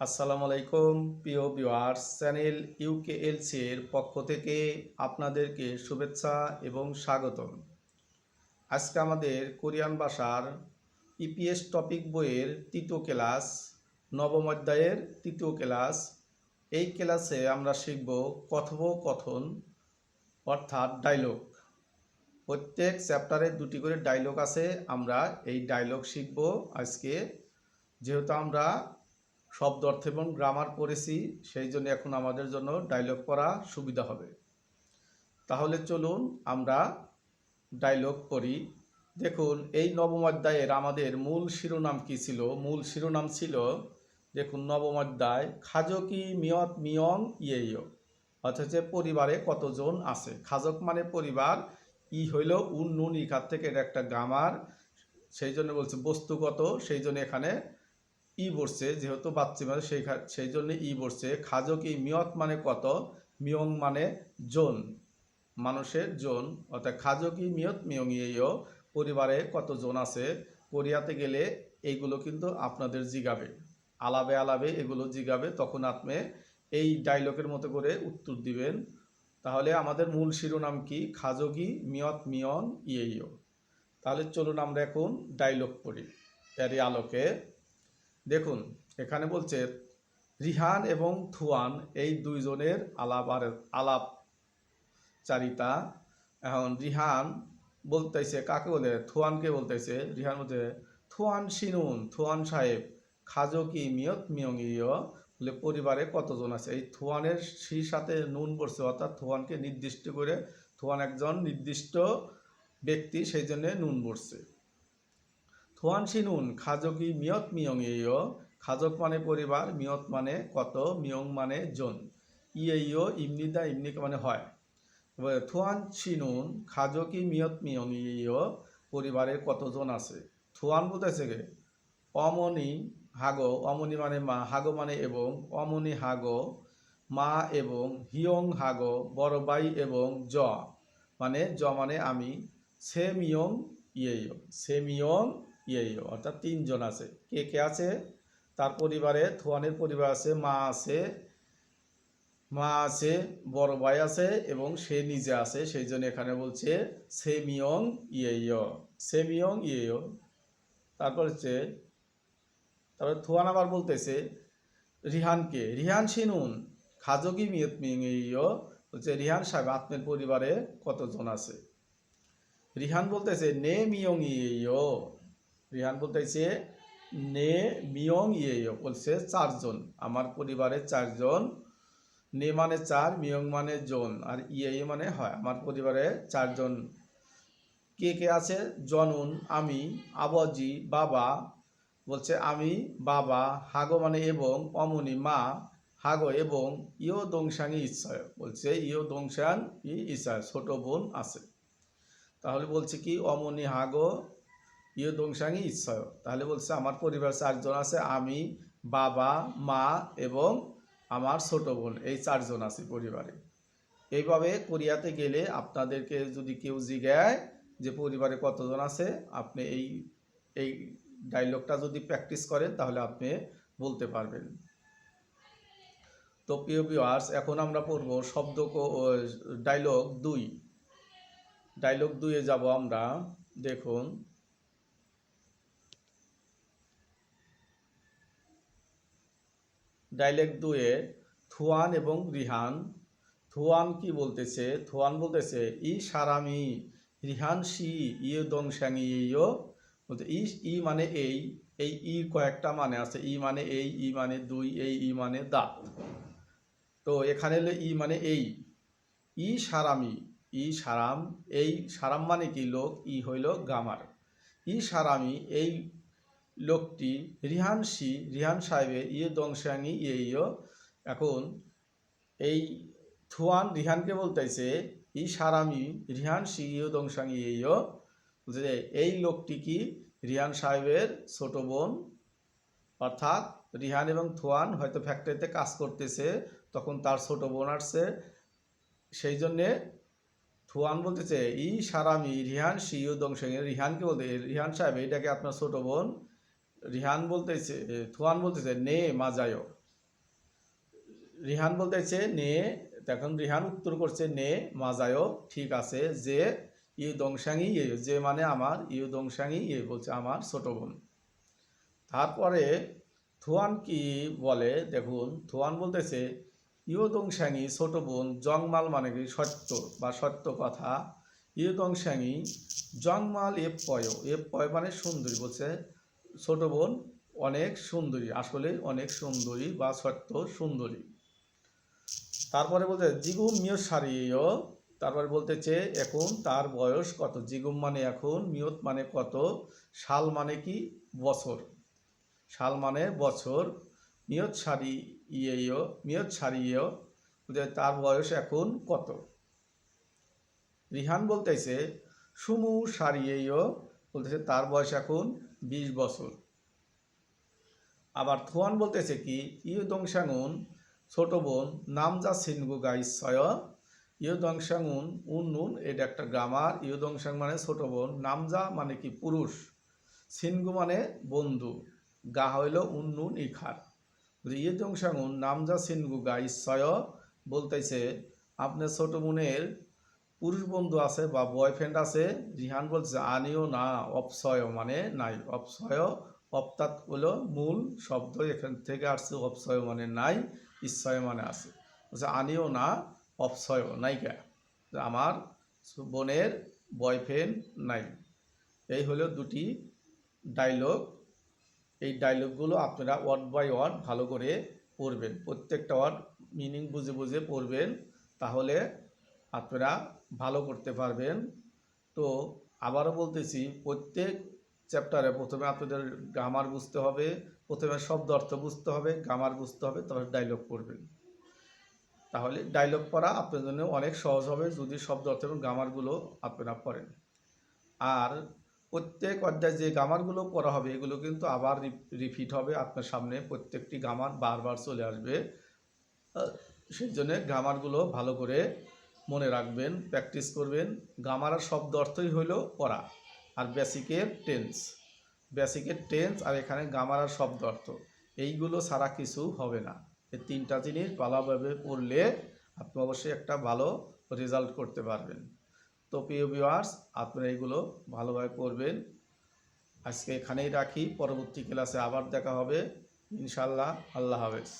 আসসালামু আলাইকুম প্রিয় ভিউয়ার্স, চ্যানেল ইউকেএলসি এর পক্ষ থেকে আপনাদেরকে শুভেচ্ছা এবং স্বাগতম। আজকে আমাদের কোরিয়ান ভাষার ইপিএস টপিক বইয়ের তৃতীয় ক্লাস, নবম অধ্যায়ের তৃতীয় ক্লাস। এই ক্লাসে আমরা শিখব কথোপকথন অর্থাৎ ডায়লগ। প্রত্যেক চ্যাপ্টারে দুটি করে ডায়লগ আছে, আমরা এই ডায়লগ শিখব আজকে। যেহেতু আমরা শব্দ অর্থ এবং গ্রামার পড়েছি, সেই জন্য এখন আমাদের জন্য ডায়লগ পড়া সুবিধা হবে। তাহলে চলুন আমরা ডায়লগ পড়ি। দেখুন, এই নবম অধ্যায়ের আমাদের মূল শিরোনাম কি ছিল? মূল শিরোনাম ছিল, দেখুন, নবম অধ্যায় খাজকি মিয়ত মিয়ং ইয়েইয়, অর্থাৎ পরিবারে কতজন আছে। খাজক মানে পরিবার, ই হইল উন নুন ইখার থেকে এটা একটা গ্রামার, সেই জন্য বলছে বস্তুগত, সেই জন্য এখানে ই বসছে, যেহেতু বাচ্চা মানে সেই জন্য ই বসছে। খাজকি মিয়ত মানে কত, মিয়ং মানে জন, মানুষের জন, অর্থাৎ খাজকি মিয়ত মিয়ং ইয়েও, পরিবারে কতজন আছে। কোরিয়াতে গেলে এইগুলো কিন্তু আপনাদের জিগাবে, আলাবে আলাবে এগুলো জিগাবে, তখন আপনি এই ডায়লগের মতো করে উত্তর দিবেন। তাহলে আমাদের মূল শিরোনাম কি? খাজকি মিয়ত মিয়ং ইয়েও। তাহলে চলুন আমরা এখন ডায়লগ পড়ি এরই আলোকে। দেখুন, এখানে বলছে রিহান এবং থুয়ান এই দুইজনের আলাপচারিতা। এখন রিহান বলতেছে, কাকে বলে? থুয়ানকে বলতেছে। রিহান বলতে, থুয়ান শিনুন, থুয়ান সাহেব, খাজকি মিয়ত মিয়ংইয়, বলে পরিবারে কতজন আছে। এই থুয়ানের সির সাথে নুন পড়ছে, অর্থাৎ থুয়ানকে নির্দিষ্ট করে, থুয়ান একজন নির্দিষ্ট ব্যক্তি, সেই জন্য নুন পড়ছে। থোয়ান শিনুন খাজকি মিয়ত মিয়ং ইয়েও, খাজক মানে পরিবার, মিয়ত মানে কত, মিয়ং মানে জন, ইয়েইও ইমনিদা ইমনিকে মানে হয়। থোয়ান শিনুন খাজকি মিয়ত মিয়ং ইয়েও, পরিবারের কতজন আছে। থোয়ান বলতেছে গে অমনি হাগো, অমনি মানে মা, হাগো মানে এবং, অমনি হাগো মা এবং, হিয়ং হাগো বড় ভাই এবং, জ মানে আমি, সে মিয়ং ইয়েইও, সে মিয়ং ইয়েইও, অর্থাৎ তিনজন আছে। কে কে আছে? তার পরিবারে, থোয়ানের পরিবার আছে, মা আছে, বড় ভাই আছে এবং সে নিজে আছে, সেই জন্য এখানে বলছে সে মিয়ং ইয়েইও, সে মিয়ং ইয়েইও। তারপর হচ্ছে, তারপর থোয়ান আবার বলতেছে রিহানকে, রিহান শিনুন খাজকি মিয়ত মিয়ংইও, বলছে রিহান সাহেব, আপনার পরিবারে কতজন আছে। রিহান বলতেছে নে মিয়ং ইয়েইও, রিহান বলতেছে নে মিয়ং ইয়েইও, বলছে চারজন, আমার পরিবারে চারজন। নে মানে চার, মিয়ং মানে জন, আর ইয়ে মানে হয়, আমার পরিবারে চারজন। কে কে আছে? জনুন আমি, আবাজি বাবা, বলছে আমি বাবা, হাগো মানে এবং, অমনি মা, হাগো এবং, ইও দংশানি ইচ্ছায়, বলছে ইও দংশান ইচ্ছায়, ছোট বোন আছে। তাহলে বলছে কি অমনি হাগো ইয়ে দংশাঙ্গি ইচ্ছায়, তাহলে বলছে আমার পরিবার চারজন আছে, আমি বাবা মা এবং আমার ছোট বোন, এই চারজন আছে পরিবারে। এইভাবে কোরিয়াতে গেলে আপনাদেরকে যদি কেউ জিজ্ঞাসা যে পরিবারে কতজন আছে, আপনি এই ডায়লগটা যদি প্র্যাকটিস করেন তাহলে আপনি বলতে পারবেন। তো প্রিয় ভিউয়ার্স, এখন আমরা পড়ব ডায়লগ 2। ডায়লগ 2-এ যাব আমরা। দেখুন, ডায়লগ 2-এ থুয়ান এবং রিহান। থুয়ান কি বলতেছে? থুয়ান বলতেছে ই সারামি রিহান শি ইয়ে দংশাঙ্গি ইয়ো, বলতে ই মানে এই ইর কয়েকটা মানে আছে। ই মানে এই, ই মানে দুই, এই ই মানে দাঁত। তো এখানে হলো ই মানে এই, ই সারামি, ই সারাম, এই সারাম মানে কি লোক, ই হইল গ্রামার। ই সারামি এই লোকটি, রিহান সাহেবের ইয়ে দংশাঙ্গি ইয়েইও। এখন এই থুয়ান রিহানকে বলতেছে ই সারামি রিহান শি ইয়ে দংশাঙ্গি ইয়েইও, যে এই লোকটি কি রিহান সাহেবের ছোট বোন। অর্থাৎ রিহান এবং থুয়ান হয়তো ফ্যাক্টরিতে কাজ করতেছে, তখন তার ছোট বোন আসছে, সেই জন্যে থুয়ান বলতেছে ই সারামি রিহান শিও দংশাঙ্গি, রিহানকে বলতে, রিহান সাহেব এটাকে আপনার ছোট বোন। রিহান বলতেছে, থুয়ান বলতেছে নে মাজায়ো, রিহান বলতেছে নে, তখন রিহান উত্তর করছে নে মাজায়ও, ঠিক আছে, যে ইউ দংশাঙি ইয়ে, যে মানে আমার, ইউ দংশাঙি ইয়ে বলছে আমার ছোট বোন। তারপরে থুয়ান কি বলে দেখুন, থুয়ান বলতেছে ইউ দংশাঙি ছোট বোন, জংমাল মানে কি সত্য বা সত্য কথা, ইউ দংশাঙি জংমাল এ পয় মানে সুন্দরী, বলছে ছোট বোন অনেক সুন্দরী, আসলে অনেক সুন্দরী বা সত্য সুন্দরী। তারপরে বলতে জিগুম মিয়ত সারিও, তারপরে বলতেছে এখন তার বয়স কত, জিগুম মানে এখন, মিয়ত মানে কত, সাল মানে কি বছর, সাল মানে বছর, মিয়ত সারি ইয়েও, মিয়ত সারিয়েও, তার বয়স এখন কত। রিহান বলতেছে সুমু সারিয়েও, বলতেছে তার বয়স এখন 20 বছর। আবার থুয়ান বলতেছে কি ইউ দংশাঙুন ছোট বোন নামজা সিনগু গাইছয়, ইউ দংশাঙুন উন্নুন, এটা একটা গ্রামার, ইউ দংশাং মানে ছোট বোন, নামজা মানে কি পুরুষ, সিনগু মানে বন্ধু, গা হইল উন্নুন ইখার, ইউ দংশাঙুন নামজা সিনগু গাইছয়, বলতেছে আপনার ছোট বোনের পুরুষ বন্ধু আছে বা বয়ফ্রেন্ড আছে। রিহান বলছে আনিও না, অপসয় মানে নাই, অপসয় অপ্তাৎ হলো মূল শব্দ, এখান থেকে আসছে অপসয় মানে নাই, ঈশ্বয় মানে আছে, বলছে আনিও না অপসয় নাইকা, আমার বোনের বয়ফ্রেন্ড নাই। এই হলো দুটি ডায়লগ। এই ডায়লগগুলো আপনারা ওয়ার্ড বাই ওয়ার্ড ভালো করে পড়বেন, প্রত্যেকটা ওয়ার্ড মিনিং বুঝে বুঝে পড়বেন, তাহলে আপনারা ভালো করতে পারবেন। তো আবারও বলতেছি, প্রত্যেক চ্যাপ্টারে প্রথমে আপনাদের গ্রামার বুঝতে হবে, প্রথমে শব্দ অর্থ বুঝতে হবে, গ্রামার বুঝতে হবে, তারপর ডায়লগ পড়বেন, তাহলে ডায়লগ পড়া আপনার জন্য অনেক সহজ হবে যদি শব্দ অর্থ এবং গ্রামারগুলো আপনারা পড়েন। আর প্রত্যেক অধ্যায় যে গ্রামারগুলো পড়া হবে এগুলো কিন্তু আবার রিপিট হবে আপনার সামনে, প্রত্যেকটি গ্রামার বারবার চলে আসবে, সেই জন্য গ্রামারগুলো ভালো করে মনে রাখবেন, প্র্যাকটিস করবেন। গ্রামার আর শব্দ অর্থই হইল পড়া, আর বেসিকের টেন্স আর এখানে গ্রামার আর শব্দ অর্থ, এইগুলো ছাড়া কিছু হবে না। এই তিনটা জিনিস ভালোভাবে পড়লে আপনি অবশ্যই একটা ভালো রেজাল্ট করতে পারবেন। তো প্রিয় ভিউয়ার্স, আপনারা এইগুলো ভালোভাবে পড়বেন। আজকে এখানেই রাখি, পরবর্তী ক্লাসে আবার দেখা হবে ইনশাল্লাহ। আল্লাহ হাফেজ।